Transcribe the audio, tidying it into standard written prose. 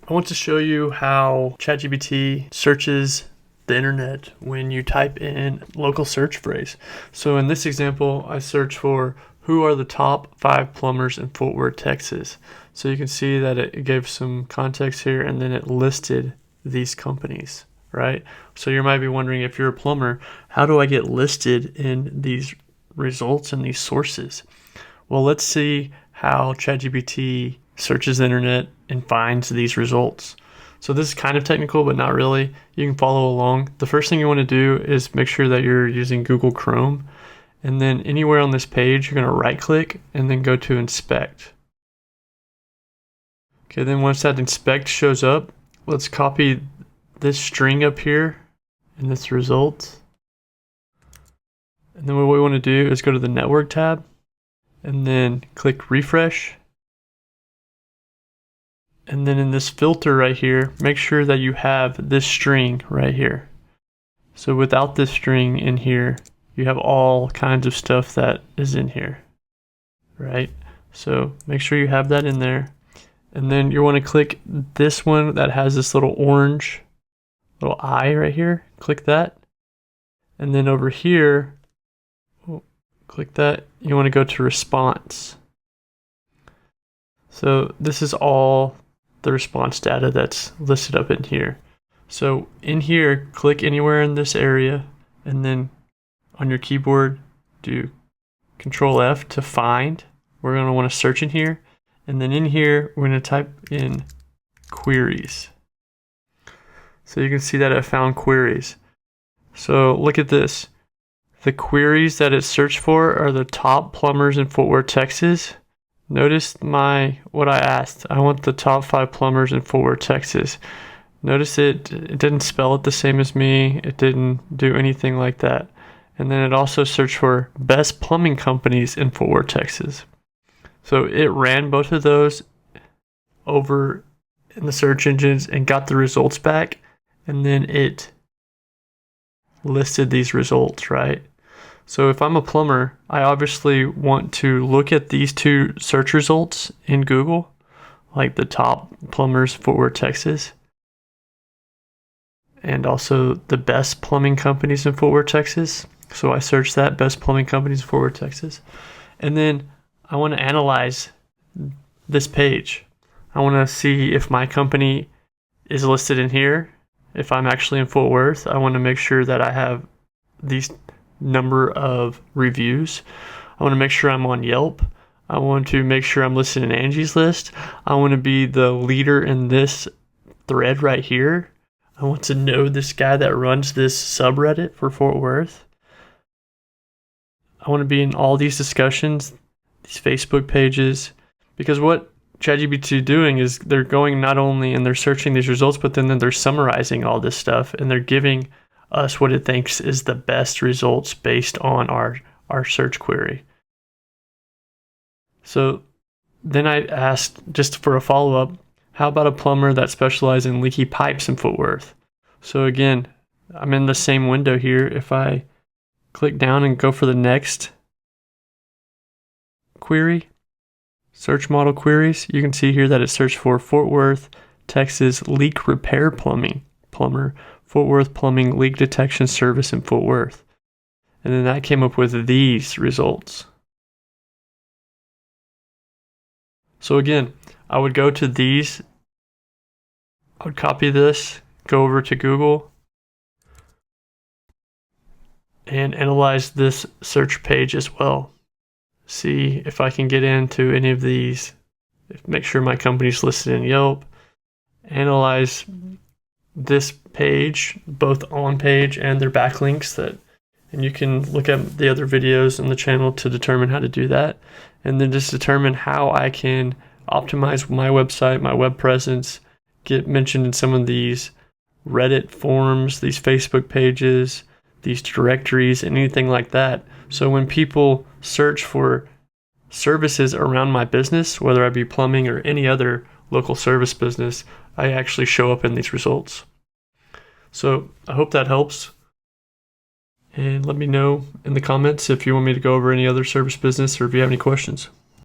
I want to show you how ChatGPT searches the internet when you type in local search phrase. So in this example, I search for who are the top 5 plumbers in Fort Worth, Texas. So you can see that it gave some context here and then it listed these companies, right? So you might be wondering, if you're a plumber, how do I get listed in these results and these sources? Well, let's see how ChatGPT searches the internet and finds these results. So this is kind of technical, but not really. You can follow along. The first thing you want to do is make sure that you're using Google Chrome. And then anywhere on this page, you're going to right click and then go to inspect. Okay, then once that inspect shows up, let's copy this string up here in this result. And then what we want to do is go to the network tab and then click refresh. And then in this filter right here, make sure that you have this string right here. So without this string in here, you have all kinds of stuff that is in here, right? So make sure you have that in there. And then you want to click this one that has this little orange little eye right here. Click that. And then over here, click that. You want to go to response. So this is all the response data that's listed up in here. So in here, click anywhere in this area, and then on your keyboard, do Control F to find. We're going to want to search in here, and then in here, we're going to type in queries. So you can see that it found queries. So look at this. The queries that it searched for are the top plumbers in Fort Worth, Texas. Notice what I asked. I want the top 5 plumbers in Fort Worth, Texas. Notice it didn't spell it the same as me. It didn't do anything like that. And then it also searched for best plumbing companies in Fort Worth, Texas. So it ran both of those over in the search engines and got the results back. And then it listed these results, right? So if I'm a plumber, I obviously want to look at these 2 search results in Google, like the top plumbers Fort Worth, Texas, and also the best plumbing companies in Fort Worth, Texas. So I search that, best plumbing companies in Fort Worth, Texas. And then I want to analyze this page. I want to see if my company is listed in here. If I'm actually in Fort Worth, I want to make sure that I have these number of reviews. I want to make sure I'm on Yelp. I want to make sure I'm listed in Angie's List. I want to be the leader in this thread right here. I want to know this guy that runs this subreddit for Fort Worth. I want to be in all these discussions, these Facebook pages, because what ChatGPT is doing is they're going not only and they're searching these results, but then they're summarizing all this stuff and they're giving us what it thinks is the best results based on our search query. So then I asked, just for a follow-up, how about a plumber that specializes in leaky pipes in Fort Worth? So again, I'm in the same window here. If I click down and go for the next query, search model queries, you can see here that it searched for Fort Worth, Texas leak repair plumber, Fort Worth plumbing leak detection service in Fort Worth. And then that came up with these results. So again, I would go to these, I would copy this, go over to Google, and analyze this search page as well. See if I can get into any of these, make sure my company's listed in Yelp, analyze this page, both on page and their backlinks, and you can look at the other videos on the channel to determine how to do that, and then just determine how I can optimize my website, my web presence, get mentioned in some of these Reddit forums, these Facebook pages, these directories, and anything like that. So when people search for services around my business, whether I be plumbing or any other local service business, I actually show up in these results. So I hope that helps. And let me know in the comments if you want me to go over any other service business or if you have any questions.